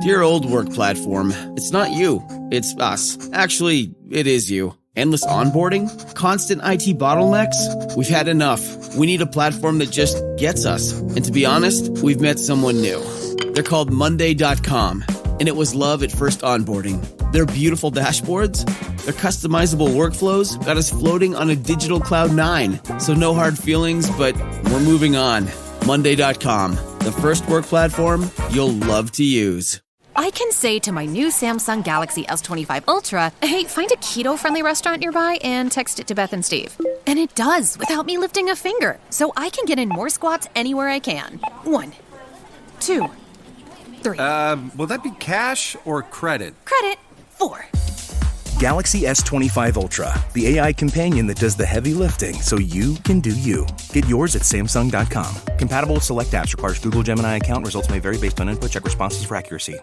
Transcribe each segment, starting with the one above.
Dear old work platform, it's not you, it's us. Actually, it is you. Endless onboarding? Constant IT bottlenecks? We've had enough. We need a platform that just gets us. And to be honest, we've met someone new. They're called Monday.com, and it was love at first onboarding. Their beautiful dashboards, their customizable workflows got us floating on a digital cloud 9. So no hard feelings, but we're moving on. Monday.com, the first work platform you'll love to use. I can say to my new Samsung Galaxy S25 Ultra, hey, find a keto-friendly restaurant nearby and text it to Beth and Steve. And it does without me lifting a finger. So I can get in more squats anywhere I can. 1, 2, 3. Will that be cash or credit? Credit. 4. Galaxy S25 Ultra, the AI companion that does the heavy lifting so you can do you. Get yours at Samsung.com. Compatible with select apps. Requires Google Gemini account. Results may vary based on input. Check responses for accuracy.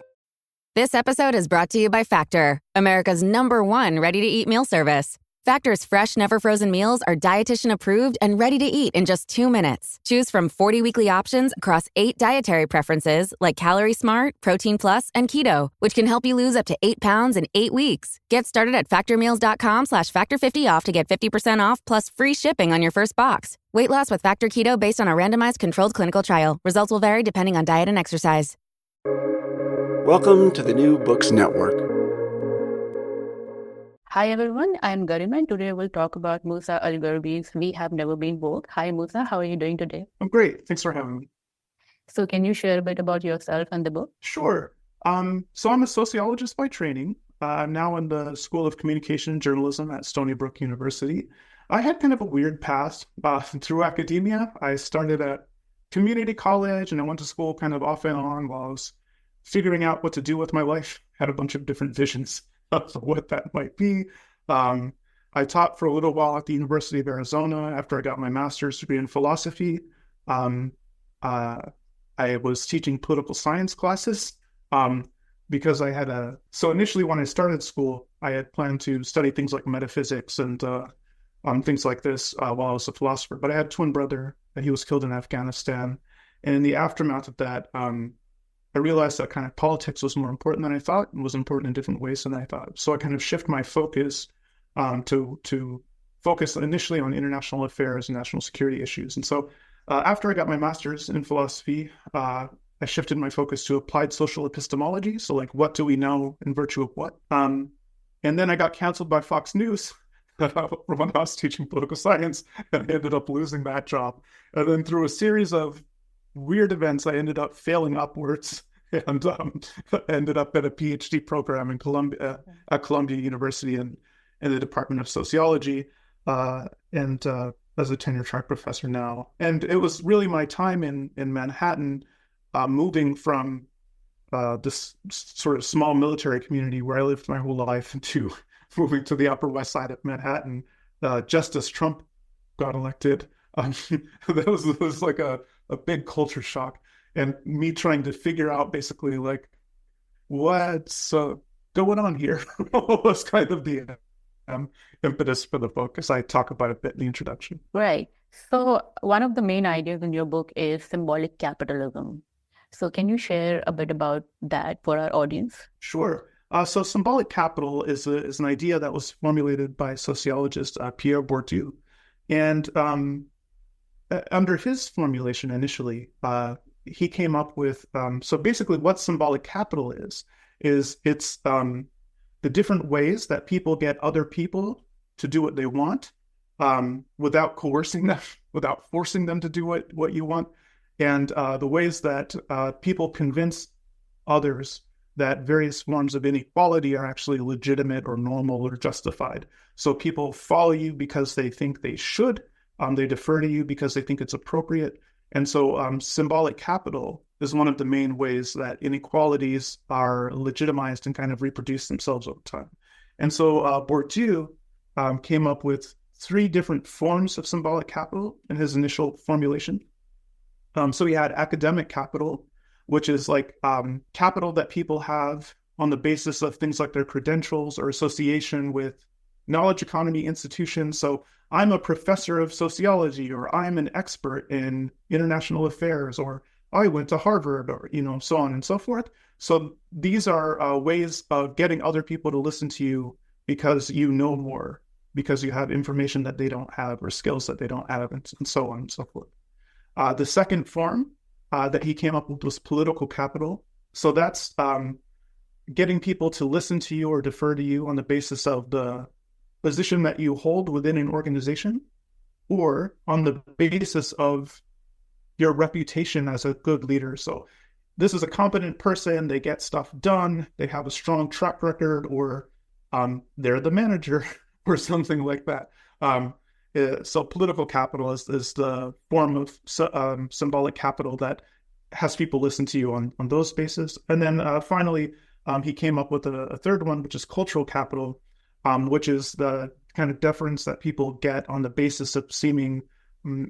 This episode is brought to you by Factor, America's #1 ready-to-eat meal service. Factor's fresh, never-frozen meals are dietitian approved and ready to eat in just 2 minutes. Choose from 40 weekly options across 8 dietary preferences like Calorie Smart, Protein Plus, and Keto, which can help you lose up to 8 pounds in 8 weeks. Get started at factormeals.com/factor50off to get 50% off plus free shipping on your first box. Weight loss with Factor Keto based on a randomized controlled clinical trial. Results will vary depending on diet and exercise. Welcome to the New Books Network. Hi everyone, I'm Garima and today we'll talk about Musa al-Gharbi's We Have Never Been Woke. Hi Musa, how are you doing today? I'm great. Thanks for having me. So can you share a bit about yourself and the book? Sure. So I'm a sociologist by training. I'm now in the School of Communication and Journalism at Stony Brook University. I had kind of a weird past through academia. I started at community college and I went to school kind of off and on while I was figuring out what to do with my life. Had a bunch of different visions of what that might be. I taught for a little while at the University of Arizona after I got my master's degree in philosophy. I was teaching political science classes because I had so initially when I started school, I had planned to study things like metaphysics and things like this while I was a philosopher. But I had a twin brother and he was killed in Afghanistan. And in the aftermath of that, I realized that kind of politics was more important than I thought and was important in different ways than I thought. So I kind of shift my focus to focus initially on international affairs and national security issues. And so after I got my master's in philosophy, I shifted my focus to applied social epistemology. So like, what do we know in virtue of what? And then I got canceled by Fox News when I was teaching political science, and I ended up losing that job. And then through a series of weird events, I ended up failing upwards and ended up at a PhD program in at Columbia University in the Department of Sociology, and as a tenure-track professor now. And it was really my time in Manhattan, moving from this sort of small military community where I lived my whole life to moving to the Upper West Side of Manhattan, just as Trump got elected. That was like a big culture shock, and me trying to figure out basically like what's going on here was kind of the impetus for the book, as I talk about a bit in the introduction. Right. So one of the main ideas in your book is symbolic capitalism. So can you share a bit about that for our audience? Sure. So symbolic capital is an idea that was formulated by sociologist Pierre Bourdieu. And under his formulation initially, he came up with, so basically what symbolic capital is it's the different ways that people get other people to do what they want without coercing them, without forcing them to do what you want, and the ways that people convince others that various forms of inequality are actually legitimate or normal or justified. So people follow you because they think they should, they defer to you because they think it's appropriate. And so symbolic capital is one of the main ways that inequalities are legitimized and kind of reproduce themselves over time. And so Bourdieu came up with 3 different forms of symbolic capital in his initial formulation. So he had academic capital, which is like capital that people have on the basis of things like their credentials or association with knowledge economy institutions. So I'm a professor of sociology, or I'm an expert in international affairs, or I went to Harvard, or, so on and so forth. So these are ways of getting other people to listen to you because you know more, because you have information that they don't have or skills that they don't have, and so on and so forth. The second form that he came up with was political capital. So that's getting people to listen to you or defer to you on the basis of the position that you hold within an organization, or on the basis of your reputation as a good leader. So this is a competent person, they get stuff done, they have a strong track record, or they're the manager or something like that. So political capital is the form of symbolic capital that has people listen to you on those bases. And then finally, he came up with a third one, which is cultural capital, which is the kind of deference that people get on the basis of seeming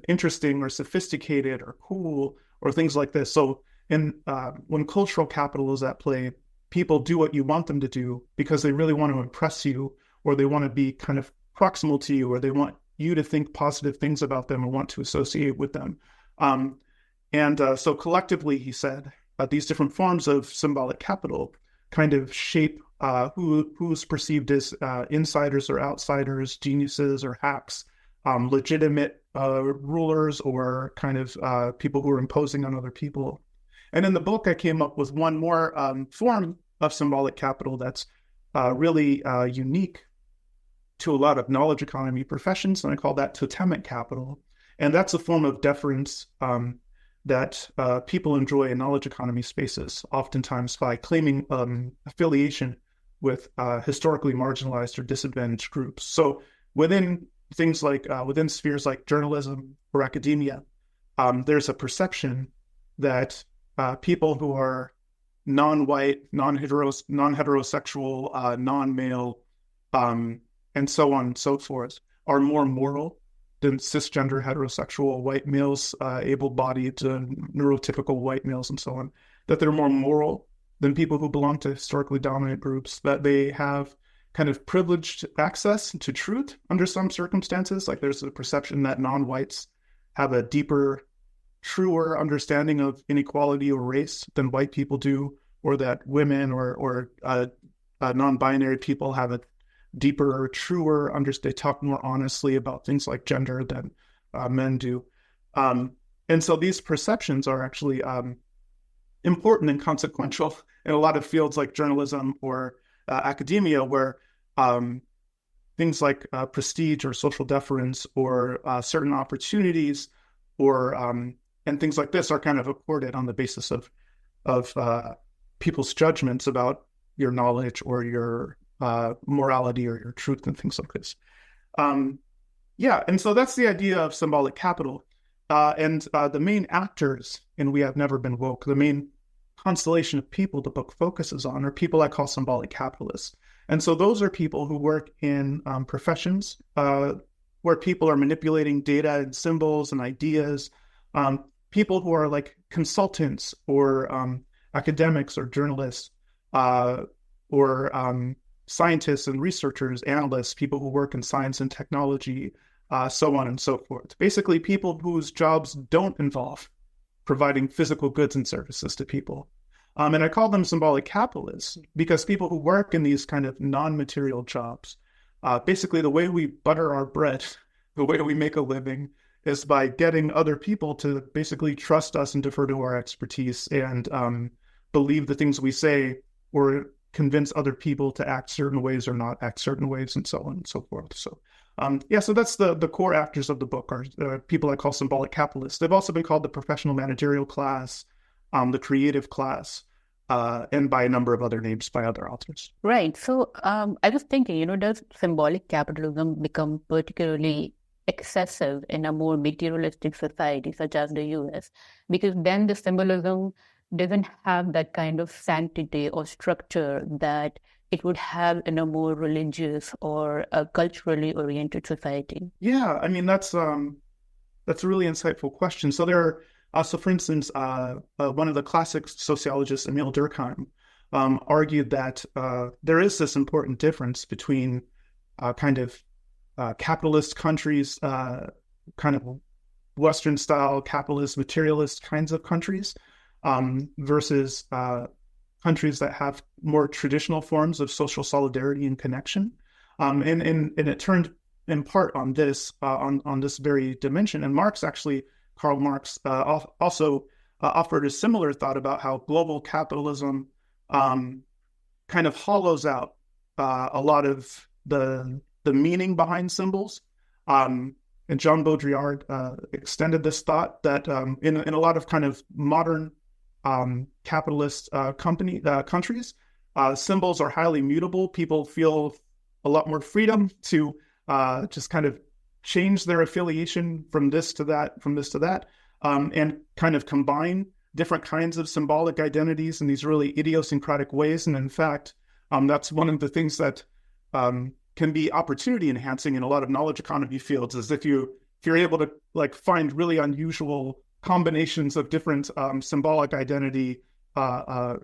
interesting or sophisticated or cool or things like this. So when cultural capital is at play, people do what you want them to do because they really want to impress you, or they want to be kind of proximal to you, or they want you to think positive things about them and want to associate with them. So collectively, he said, these different forms of symbolic capital kind of shape who's perceived as insiders or outsiders, geniuses or hacks, legitimate rulers, or kind of people who are imposing on other people. And in the book, I came up with one more form of symbolic capital that's really unique to a lot of knowledge economy professions, and I call that totemic capital. And that's a form of deference that people enjoy in knowledge economy spaces, oftentimes by claiming affiliation with historically marginalized or disadvantaged groups. So within things like, within spheres like journalism or academia, there's a perception that people who are non-white, non-heterosexual, non-male, and so on and so forth, are more moral than cisgender heterosexual white males, able-bodied, neurotypical white males, and so on, that they're more moral than people who belong to historically dominant groups, that they have kind of privileged access to truth under some circumstances. Like there's a perception that non-whites have a deeper, truer understanding of inequality or race than white people do, or that women or non-binary people have a deeper, truer they talk more honestly about things like gender than men do. And so these perceptions are actually important and consequential in a lot of fields like journalism or academia, where things like prestige or social deference or certain opportunities or and things like this are kind of accorded on the basis of people's judgments about your knowledge or your morality or your truth and things like this. And so that's the idea of symbolic capital. And the main actors in We Have Never Been Woke, the main constellation of people the book focuses on, are people I call symbolic capitalists. And so those are people who work in professions where people are manipulating data and symbols and ideas, people who are like consultants or academics or journalists or scientists and researchers, analysts, people who work in science and technology, so on and so forth. Basically, people whose jobs don't involve providing physical goods and services to people. And I call them symbolic capitalists because people who work in these kind of non-material jobs, basically the way we butter our bread, the way we make a living, is by getting other people to basically trust us and defer to our expertise and believe the things we say, or convince other people to act certain ways or not act certain ways, and so on and so forth. So so that's the core actors of the book are people I call symbolic capitalists. They've also been called the professional managerial class, the creative class, and by a number of other names by other authors. Right. So I was thinking, does symbolic capitalism become particularly excessive in a more materialistic society such as the US? Because then the symbolism doesn't have that kind of sanctity or structure that it would have in a more religious or a culturally oriented society. Yeah, I mean, that's a really insightful question. So there are, for instance, one of the classic sociologists, Emil Durkheim, argued that there is this important difference between kind of capitalist countries, kind of Western-style capitalist materialist kinds of countries, versus countries that have more traditional forms of social solidarity and connection. And it turned in part on this very dimension. And Karl Marx also offered a similar thought about how global capitalism kind of hollows out a lot of the meaning behind symbols. And Jean Baudrillard extended this thought that in a lot of kind of modern capitalist countries, symbols are highly mutable. People feel a lot more freedom to just kind of change their affiliation from this to that, and kind of combine different kinds of symbolic identities in these really idiosyncratic ways. And in fact, that's one of the things that can be opportunity enhancing in a lot of knowledge economy fields, is if you're able to like find really unusual combinations of different symbolic identity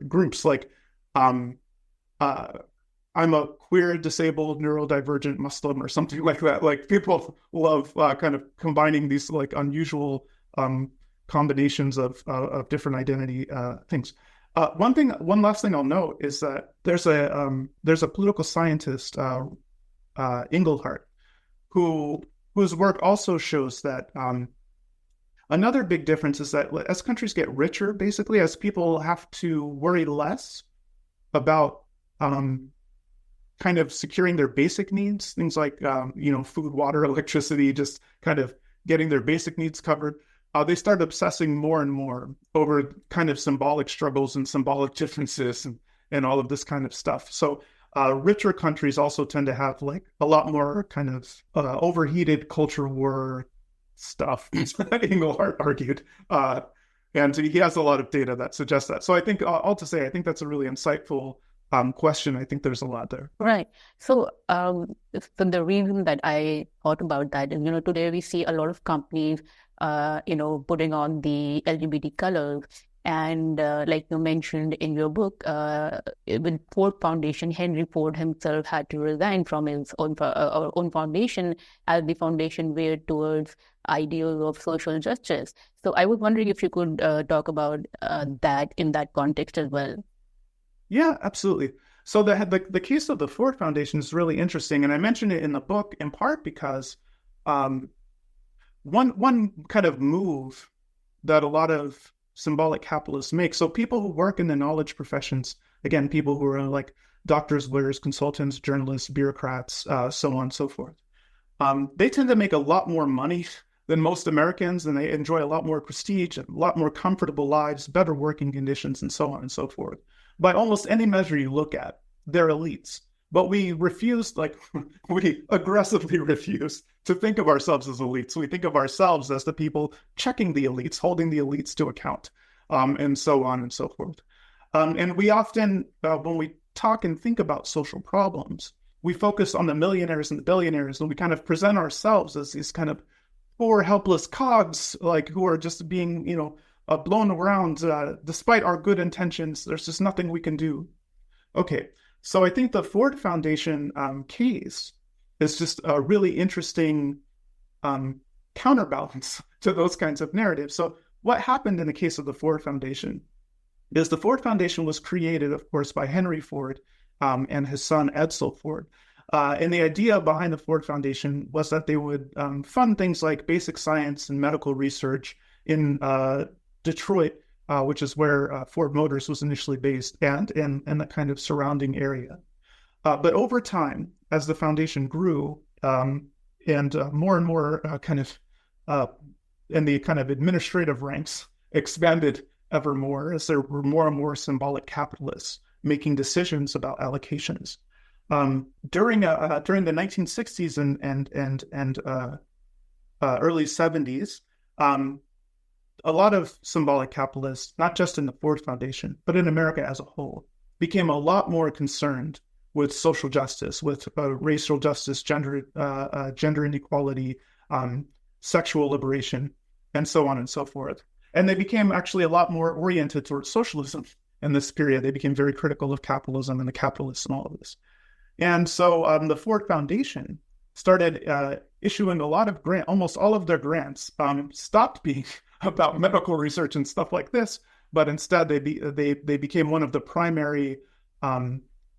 groups. Like I'm a queer, disabled, neurodivergent Muslim or something like that. Like people love kind of combining these like unusual combinations of different identity things. One last thing I'll note is that there's a political scientist, Engelhardt, whose work also shows that another big difference is that as countries get richer, basically, as people have to worry less about kind of securing their basic needs, things like food, water, electricity, just kind of getting their basic needs covered, they start obsessing more and more over kind of symbolic struggles and symbolic differences and all of this kind of stuff. So richer countries also tend to have like a lot more kind of overheated culture war stuff, Engelhardt argued. And he has a lot of data that suggests that. So I think, all to say, I think that's a really insightful question. I think there's a lot there. Right. So, the reason that I thought about that is, today we see a lot of companies, putting on the LGBT colors. And like you mentioned in your book, with Ford Foundation, Henry Ford himself had to resign from his own foundation as the foundation veered towards ideals of social justice. So I was wondering if you could talk about that in that context as well. Yeah, absolutely. So the case of the Ford Foundation is really interesting, and I mentioned it in the book in part because one kind of move that a lot of symbolic capitalists make. So people who work in the knowledge professions, again, people who are like doctors, lawyers, consultants, journalists, bureaucrats, so on and so forth, they tend to make a lot more money than most Americans, and they enjoy a lot more prestige, and a lot more comfortable lives, better working conditions, and so on and so forth. By almost any measure you look at, they're elites. But we aggressively refuse to think of ourselves as elites. We think of ourselves as the people checking the elites, holding the elites to account, and so on and so forth. And we often, when we talk and think about social problems, we focus on the millionaires and the billionaires, and we kind of present ourselves as these kind of poor, helpless cogs, like who are just being, blown around despite our good intentions. There's just nothing we can do. Okay. So I think the Ford Foundation case is just a really interesting counterbalance to those kinds of narratives. So what happened in the case of the Ford Foundation is the Ford Foundation was created, of course, by Henry Ford and his son Edsel Ford. And the idea behind the Ford Foundation was that they would fund things like basic science and medical research in Detroit, which is where Ford Motors was initially based, and the kind of surrounding area. But over time, as the foundation grew, and more and more and the kind of administrative ranks expanded ever more, as there were more and more symbolic capitalists making decisions about allocations. During the 1960s and early 70s, a lot of symbolic capitalists, not just in the Ford Foundation, but in America as a whole, became a lot more concerned with social justice, with racial justice, gender inequality, sexual liberation, and so on and so forth. And they became actually a lot more oriented towards socialism in this period. They became very critical of capitalism and the capitalists and all of this. And so the Ford Foundation started issuing a lot of grants. Almost all of their grants stopped being about medical research and stuff like this, but instead they became one of the primary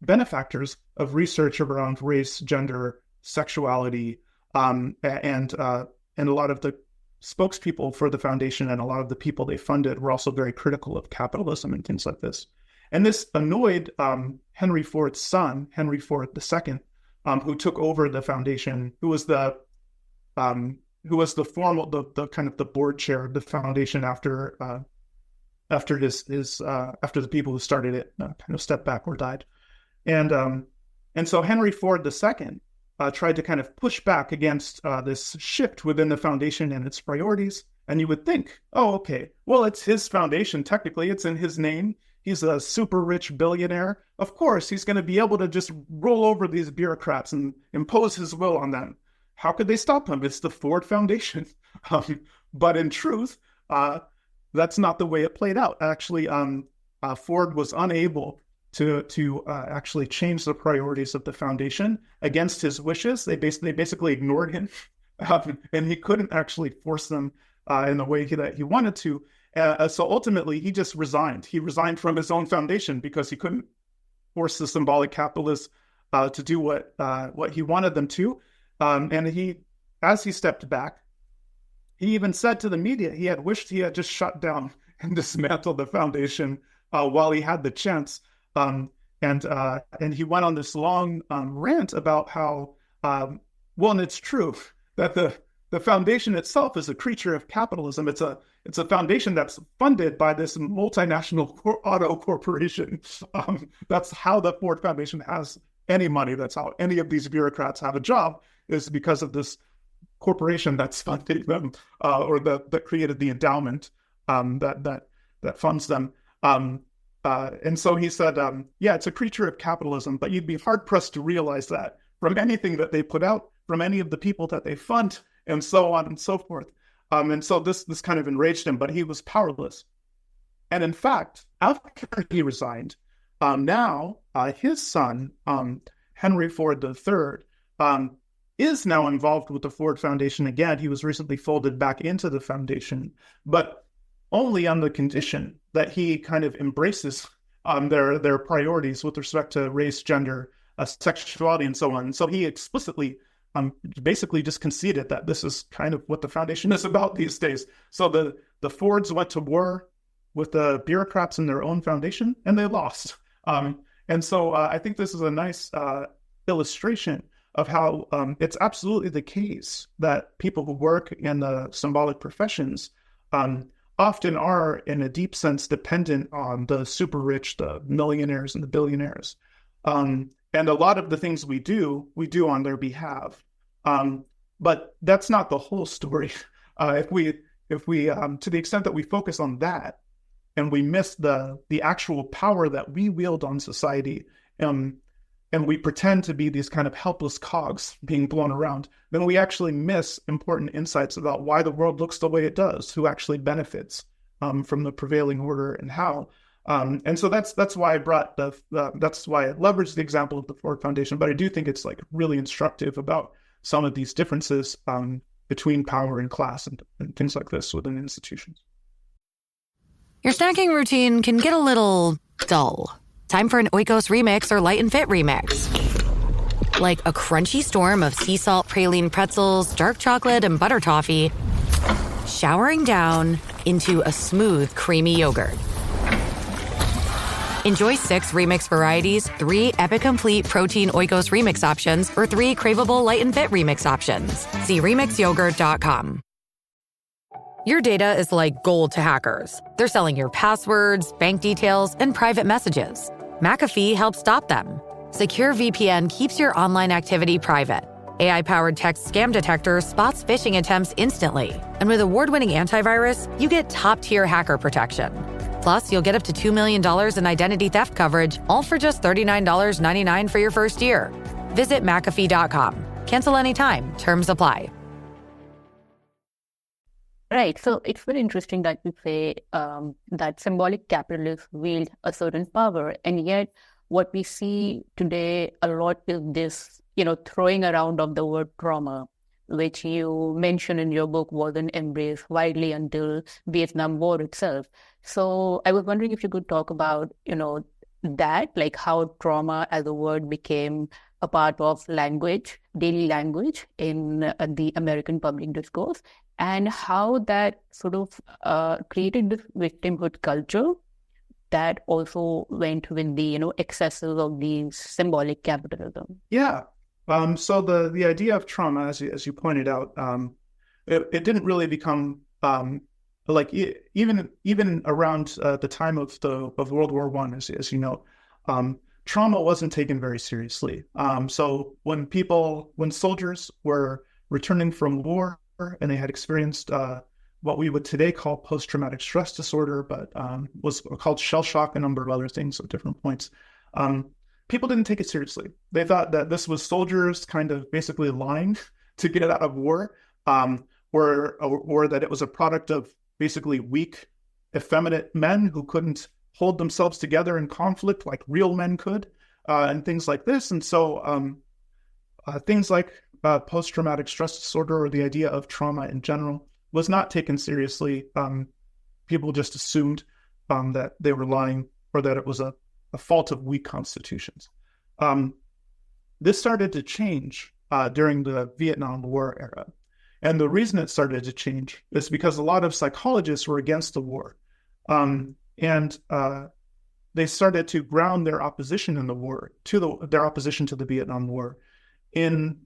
benefactors of research around race, gender, sexuality, and a lot of the spokespeople for the foundation and a lot of the people they funded were also very critical of capitalism and things like this. And this annoyed Henry Ford's son, Henry Ford II, who took over the foundation, who was the formal, the kind of the board chair of the foundation after the people who started it kind of stepped back or died. And so Henry Ford II tried to kind of push back against this shift within the foundation and its priorities. And you would think, oh, okay, well, it's his foundation. Technically, it's in his name. He's a super rich billionaire. Of course, he's going to be able to just roll over these bureaucrats and impose his will on them. How could they stop him? It's the Ford Foundation. But in truth, that's not the way it played out. Actually, Ford was unable to actually change the priorities of the foundation against his wishes. They basically ignored him, and he couldn't actually force them in the way that he wanted to. So ultimately, he just resigned. He resigned from his own foundation because he couldn't force the symbolic capitalists to do what he wanted them to. And as he stepped back, he even said to the media he had wished he had just shut down and dismantled the foundation while he had the chance. And he went on this long rant about how, well, and it's true that the foundation itself is a creature of capitalism. It's a foundation that's funded by this multinational auto corporation. That's how the Ford Foundation has any money. That's how any of these bureaucrats have a job, is because of this corporation that's funding them, or that created the endowment that funds them. And so he said, yeah, it's a creature of capitalism, but you'd be hard pressed to realize that from anything that they put out, from any of the people that they fund, and so on and so forth. And so this kind of enraged him, but he was powerless. And in fact, after he resigned, now his son, Henry Ford III, is now involved with the Ford Foundation again. He was recently folded back into the foundation, but only on the condition that he kind of embraces their priorities with respect to race, gender, sexuality, and so on. And so he explicitly basically just conceded that this is kind of what the foundation is about these days. So the Fords went to war with the bureaucrats in their own foundation, and they lost. And so I think this is a nice illustration of how it's absolutely the case that people who work in the symbolic professions often are, in a deep sense, dependent on the super rich, the millionaires and the billionaires. And a lot of the things we do on their behalf. But that's not the whole story. If we to the extent that we focus on that and we miss the actual power that we wield on society, and we pretend to be these kind of helpless cogs being blown around, then we actually miss important insights about why the world looks the way it does, who actually benefits from the prevailing order and how. And so that's why I brought that's why I leveraged the example of the Ford Foundation. But I do think it's like really instructive about some of these differences between power and class and things like this within institutions. Your snacking routine can get a little dull. Time for an Oikos remix or Light and Fit remix. Like a crunchy storm of sea salt praline pretzels, dark chocolate, and butter toffee, showering down into a smooth, creamy yogurt. Enjoy 6 remix varieties, 3 Epic Complete Protein Oikos remix options, or 3 craveable Light and Fit remix options. See remixyogurt.com. Your data is like gold to hackers. They're selling your passwords, bank details, and private messages. McAfee helps stop them. Secure VPN keeps your online activity private. AI-powered text scam detector spots phishing attempts instantly. And with award-winning antivirus, you get top-tier hacker protection. Plus, you'll get up to $2 million in identity theft coverage, all for just $39.99 for your first year. Visit McAfee.com. Cancel anytime. Terms apply. Right. So it's very interesting that you say that symbolic capitalists wield a certain power, and yet what we see today a lot is this, throwing around of the word trauma, which you mentioned in your book wasn't embraced widely until Vietnam War itself. So I was wondering if you could talk about, that, like how trauma as a word became a part of language, daily language in the American public discourse, and how that sort of created this victimhood culture that also went with the, excesses of the symbolic capitalism. Yeah. So the idea of trauma, as you pointed out, it didn't really become even around the time of World War I, as you know, trauma wasn't taken very seriously. So when soldiers were returning from war and they had experienced what we would today call post-traumatic stress disorder, but was called shell shock, a number of other things at different points. People didn't take it seriously. They thought that this was soldiers kind of basically lying to get out of war, or that it was a product of basically weak, effeminate men who couldn't hold themselves together in conflict like real men could, and things like this. And so things like post-traumatic stress disorder, or the idea of trauma in general, was not taken seriously. People just assumed that they were lying, or that it was a fault of weak constitutions. This started to change during the Vietnam War era. And the reason it started to change is because a lot of psychologists were against the war. And they started to ground their opposition in the war, their opposition to the Vietnam War, in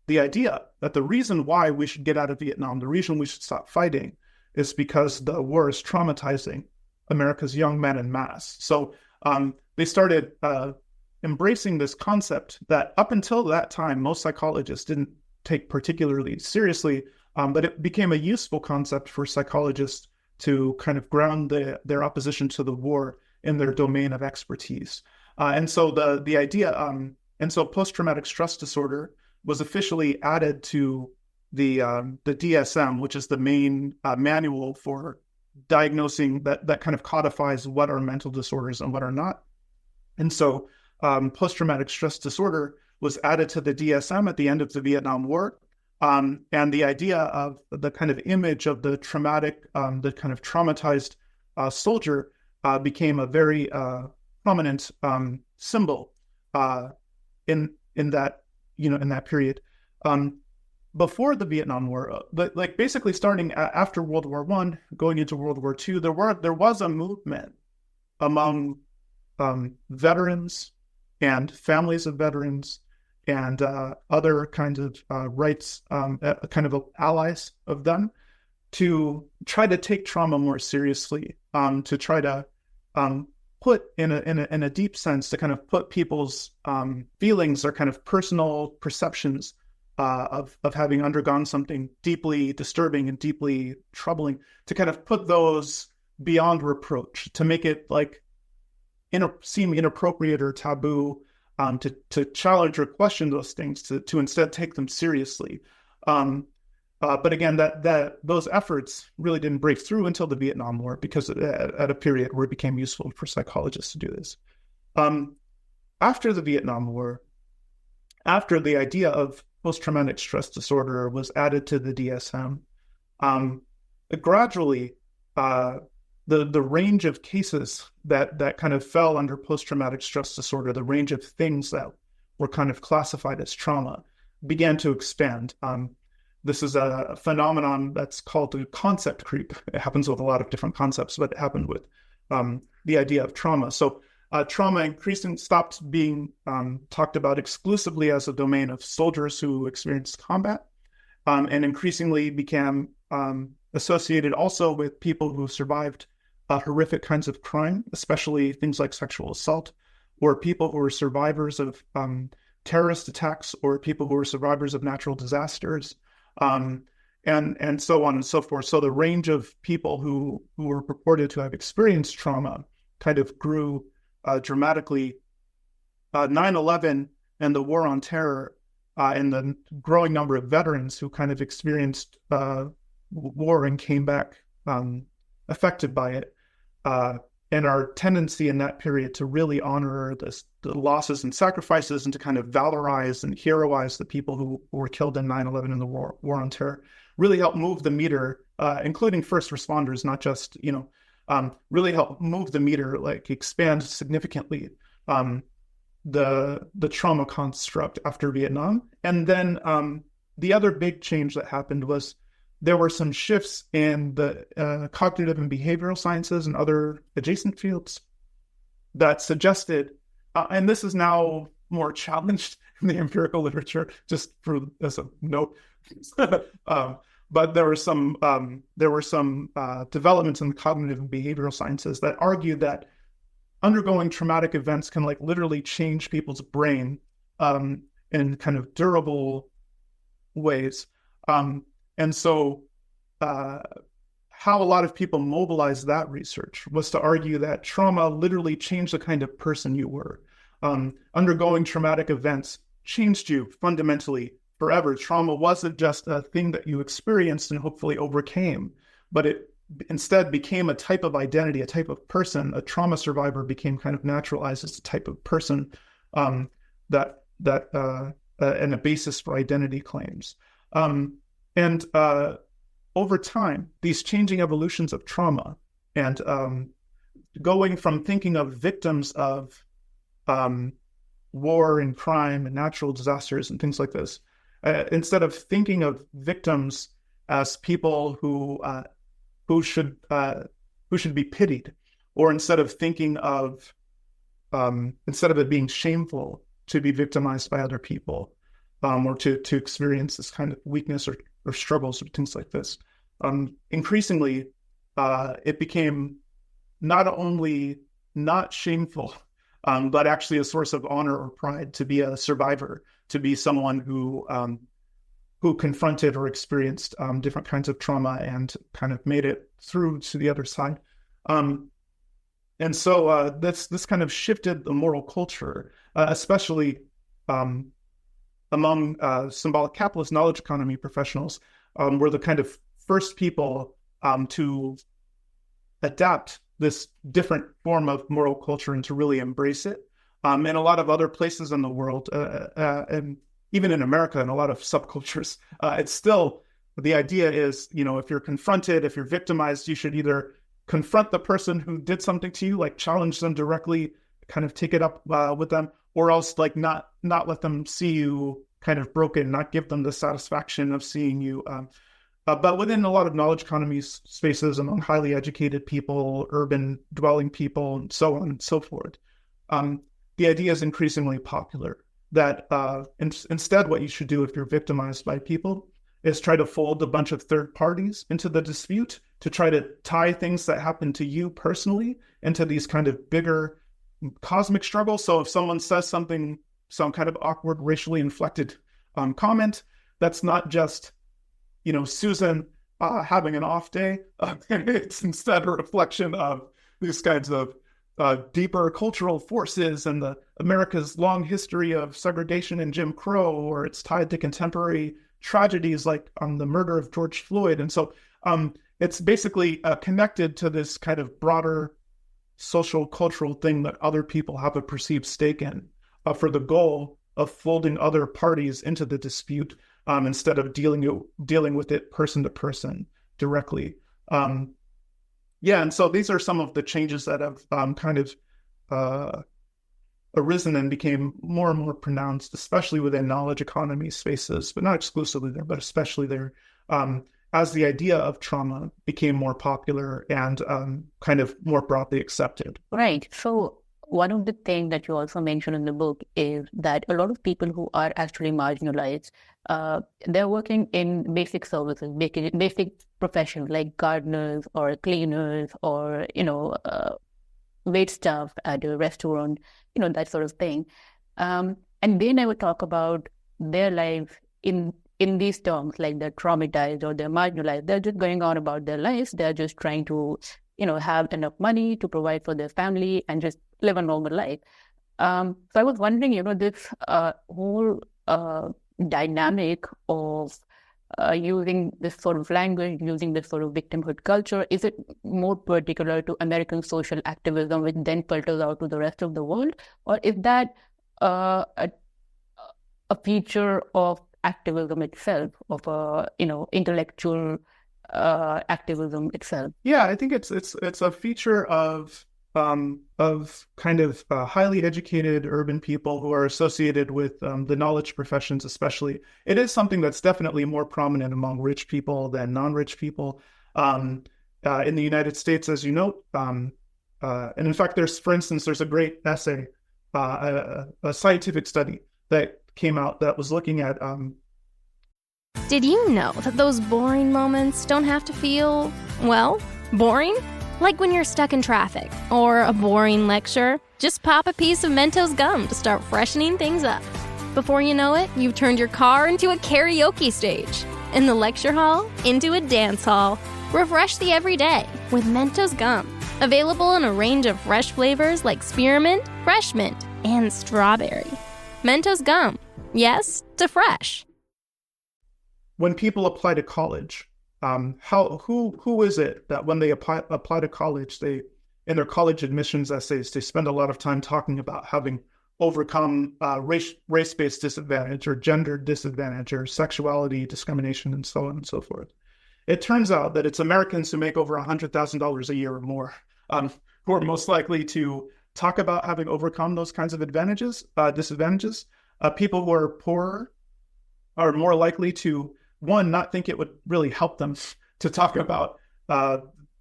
the idea that the reason why we should get out of Vietnam, the reason we should stop fighting, is because the war is traumatizing America's young men en masse. So they started embracing this concept that up until that time, most psychologists didn't take particularly seriously, but it became a useful concept for psychologists to kind of ground their opposition to the war in their domain of expertise. And so the idea, and so post-traumatic stress disorder was officially added to the DSM, which is the main manual for diagnosing that kind of codifies what are mental disorders and what are not. And so post-traumatic stress disorder was added to the DSM at the end of the Vietnam War. And the idea of the kind of image of the traumatic, the kind of traumatized soldier became a very prominent symbol in that, in that period. Before the Vietnam War, but like basically starting after World War I, going into World War II, there was a movement among veterans and families of veterans and other kinds of rights, kind of allies of them, to try to take trauma more seriously, to try to put in a deep sense, to kind of put people's feelings or kind of personal perceptions of having undergone something deeply disturbing and deeply troubling, to kind of put those beyond reproach, to make it like seem inappropriate or taboo, to challenge or question those things, to instead take them seriously. But again, that those efforts really didn't break through until the Vietnam War, because at a period where it became useful for psychologists to do this. After the Vietnam War, after the idea of post-traumatic stress disorder was added to the DSM, gradually the range of cases that kind of fell under post-traumatic stress disorder, the range of things that were kind of classified as trauma, began to expand. This is a phenomenon that's called the concept creep. It happens with a lot of different concepts, but it happened with the idea of trauma. So trauma increasingly stopped being talked about exclusively as a domain of soldiers who experienced combat, and increasingly became associated also with people who survived horrific kinds of crime, especially things like sexual assault, or people who were survivors of terrorist attacks, or people who were survivors of natural disasters, and so on and so forth. So the range of people who were purported to have experienced trauma kind of grew dramatically. 9/11 and the war on terror, and the growing number of veterans who kind of experienced war and came back affected by it, our tendency in that period to really honor the losses and sacrifices and to kind of valorize and heroize the people who were killed in 9/11 in the war on terror really helped move the meter, including first responders, not just, really helped move the meter, like expand significantly the trauma construct after Vietnam. And then the other big change that happened was there were some shifts in the cognitive and behavioral sciences and other adjacent fields that suggested, and this is now more challenged in the empirical literature, just as a note, but there were some developments in the cognitive and behavioral sciences that argued that undergoing traumatic events can like literally change people's brain in kind of durable ways. And so how a lot of people mobilized that research was to argue that trauma literally changed the kind of person you were. Undergoing traumatic events changed you fundamentally forever. Trauma wasn't just a thing that you experienced and hopefully overcame, but it instead became a type of identity, a type of person. A trauma survivor became kind of naturalized as a type of person and a basis for identity claims. And over time, these changing evolutions of trauma and going from thinking of victims of war and crime and natural disasters and things like this, instead of thinking of victims as people who should be pitied, or instead of thinking of instead of it being shameful to be victimized by other people, or to experience this kind of weakness or struggles or things like this. Increasingly, it became not only not shameful, but actually a source of honor or pride to be a survivor, to be someone who confronted or experienced different kinds of trauma and kind of made it through to the other side. And so this kind of shifted the moral culture, especially among symbolic capitalist knowledge economy professionals, were the kind of first people to adapt this different form of moral culture and to really embrace it. In a lot of other places in the world, and even in America, in a lot of subcultures, it's still, the idea is, if you're confronted, if you're victimized, you should either confront the person who did something to you, like challenge them directly, kind of take it up with them, or else like not let them see you kind of broken, not give them the satisfaction of seeing you. But within a lot of knowledge economy spaces, among highly educated people, urban dwelling people, and so on and so forth, the idea is increasingly popular that instead what you should do if you're victimized by people is try to fold a bunch of third parties into the dispute, to try to tie things that happen to you personally into these kind of bigger cosmic struggles. So if someone says something, some kind of awkward racially inflected comment, that's not just, Susan having an off day. It's instead a reflection of these kinds of deeper cultural forces and America's long history of segregation and Jim Crow, or it's tied to contemporary tragedies like the murder of George Floyd. And so it's basically connected to this kind of broader social cultural thing that other people have a perceived stake in, for the goal of folding other parties into the dispute instead of dealing with it person to person directly. And so these are some of the changes that have kind of arisen and became more and more pronounced, especially within knowledge economy spaces, but not exclusively there, but especially there, as the idea of trauma became more popular and kind of more broadly accepted. Right. So one of the things that you also mentioned in the book is that a lot of people who are actually marginalized, they're working in basic services, basic professions like gardeners or cleaners or, wait staff at a restaurant, that sort of thing. And they never talk about their life in these terms, like they're traumatized or they're marginalized. They're just going on about their lives. They're just trying to, have enough money to provide for their family and just live a normal life. So I was wondering, this whole dynamic of using this sort of language, using this sort of victimhood culture? Is it more particular to American social activism, which then filters out to the rest of the world? Or is that a feature of activism itself, of intellectual activism itself? Yeah, I think it's a feature of kind of highly educated urban people who are associated with the knowledge professions, especially. It is something that's definitely more prominent among rich people than non-rich people. In the United States, as you note, and in fact, for instance, there's a great essay, a scientific study that came out that was looking at. Did you know that those boring moments don't have to feel, well, boring? Like when you're stuck in traffic or a boring lecture, just pop a piece of Mentos gum to start freshening things up. Before you know it, you've turned your car into a karaoke stage, and the lecture hall into a dance hall. Refresh the everyday with Mentos gum. Available in a range of fresh flavors like spearmint, fresh mint, and strawberry. Mentos gum. Yes to fresh. When people apply to college, who is it that when they apply to college, they, in their college admissions essays, they spend a lot of time talking about having overcome race-based disadvantage or gender disadvantage or sexuality discrimination and so on and so forth. It turns out that it's Americans who make over $100,000 a year or more who are most likely to talk about having overcome those kinds of disadvantages. People who are poorer are more likely to, one, not think it would really help them to talk about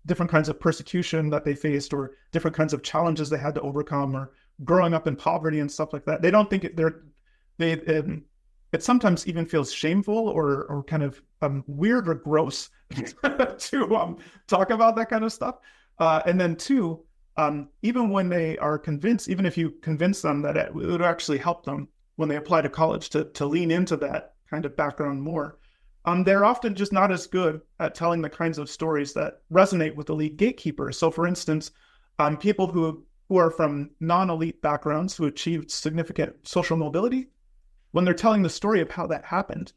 different kinds of persecution that they faced or different kinds of challenges they had to overcome or growing up in poverty and stuff like that. They don't think it sometimes even feels shameful or kind of weird or gross to talk about that kind of stuff. And then two, even when they are convinced, even if you convince them that it would actually help them when they apply to college to lean into that kind of background more, they're often just not as good at telling the kinds of stories that resonate with elite gatekeepers. So for instance, people who are from non-elite backgrounds who achieved significant social mobility, when they're telling the story of how that happened,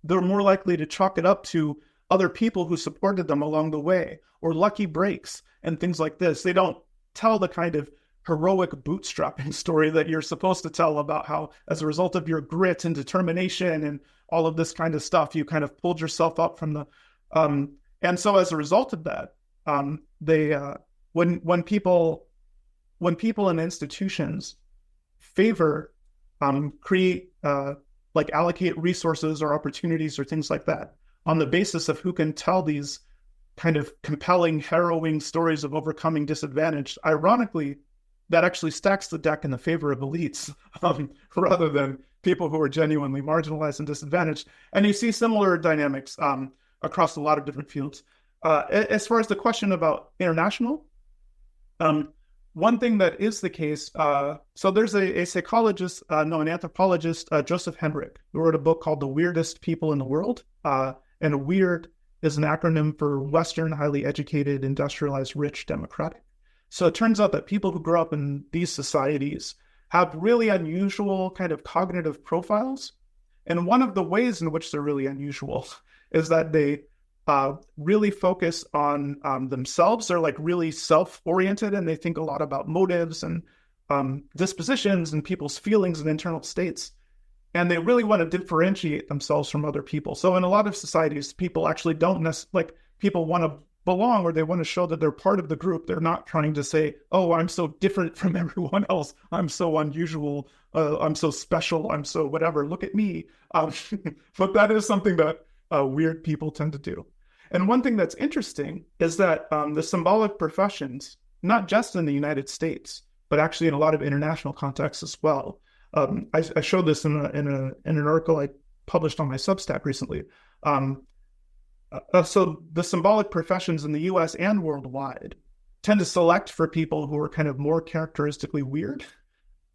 they're more likely to chalk it up to other people who supported them along the way or lucky breaks and things like this. They don't tell the kind of heroic bootstrapping story that you're supposed to tell about how, as a result of your grit and determination and all of this kind of stuff, you kind of pulled yourself up from the, and so as a result of that, when people in institutions favor, allocate resources or opportunities or things like that on the basis of who can tell these kind of compelling, harrowing stories of overcoming disadvantage, ironically, that actually stacks the deck in the favor of elites rather than people who are genuinely marginalized and disadvantaged. And you see similar dynamics across a lot of different fields. As far as the question about international, one thing that is the case, so there's a psychologist, an anthropologist, Joseph Henrich, who wrote a book called The Weirdest People in the World. And WEIRD is an acronym for Western, highly educated, industrialized, rich, democratic. So it turns out that people who grow up in these societies have really unusual kind of cognitive profiles. And one of the ways in which they're really unusual is that they really focus on themselves. They're like really self-oriented and they think a lot about motives and dispositions and people's feelings and internal states. And they really want to differentiate themselves from other people. So in a lot of societies, people actually don't necessarily, people want to belong or they want to show that they're part of the group. They're not trying to say, oh, I'm so different from everyone else. I'm so unusual. I'm so special. I'm so whatever. Look at me. But that is something that weird people tend to do. And one thing that's interesting is that the symbolic professions, not just in the United States, but actually in a lot of international contexts as well. I showed this in an article I published on my Substack recently. So the symbolic professions in the US and worldwide tend to select for people who are kind of more characteristically weird.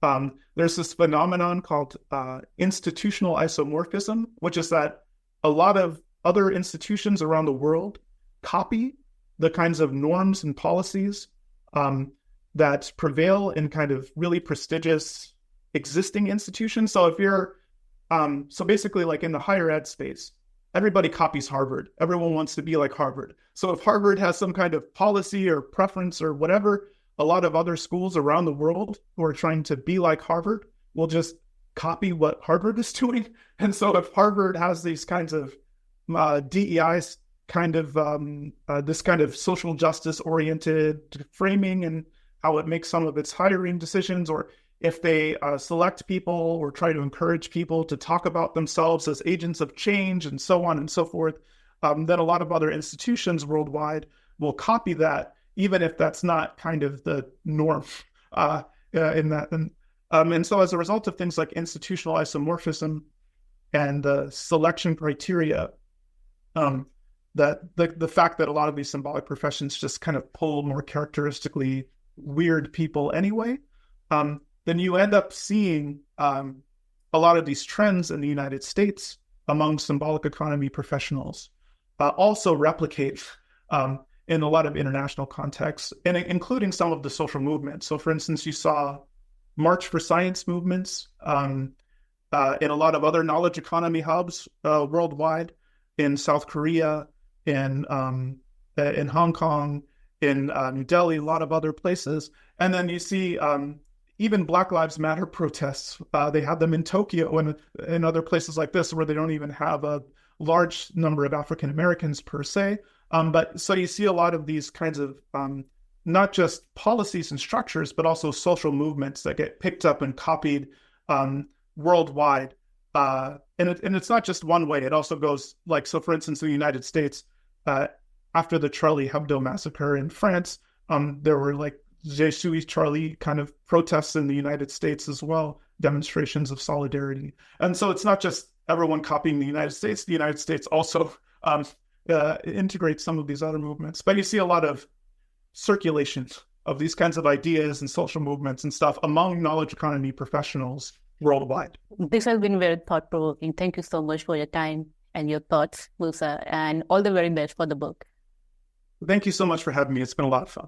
There's this phenomenon called institutional isomorphism, which is that a lot of other institutions around the world copy the kinds of norms and policies that prevail in kind of really prestigious existing institutions. So if you're, so basically like in the higher ed space, everybody copies Harvard. Everyone wants to be like Harvard. So if Harvard has some kind of policy or preference or whatever, a lot of other schools around the world who are trying to be like Harvard will just copy what Harvard is doing. And so if Harvard has these kinds of DEIs, kind of this kind of social justice oriented framing and how it makes some of its hiring decisions, or if they select people or try to encourage people to talk about themselves as agents of change and so on and so forth, then a lot of other institutions worldwide will copy that, even if that's not kind of the norm in that. And so as a result of things like institutional isomorphism and selection criteria, that the fact that a lot of these symbolic professions just kind of pull more characteristically weird people anyway, then you end up seeing a lot of these trends in the United States among symbolic economy professionals also replicate in a lot of international contexts, and including some of the social movements. So for instance, you saw March for Science movements in a lot of other knowledge economy hubs worldwide, in South Korea, in Hong Kong, in New Delhi, a lot of other places. And then you see even Black Lives Matter protests. They have them in Tokyo and in other places like this, where they don't even have a large number of African Americans per se. But so you see a lot of these kinds of not just policies and structures, but also social movements that get picked up and copied worldwide. And it's not just one way. It also goes like, so for instance, in the United States, after the Charlie Hebdo massacre in France, there were like Je suis Charlie kind of protests in the United States as well, demonstrations of solidarity. And so it's not just everyone copying the United States also integrates some of these other movements. But you see a lot of circulation of these kinds of ideas and social movements and stuff among knowledge economy professionals worldwide. This has been very thought-provoking. Thank you so much for your time and your thoughts, Musa, and all the very best for the book. Thank you so much for having me. It's been a lot of fun.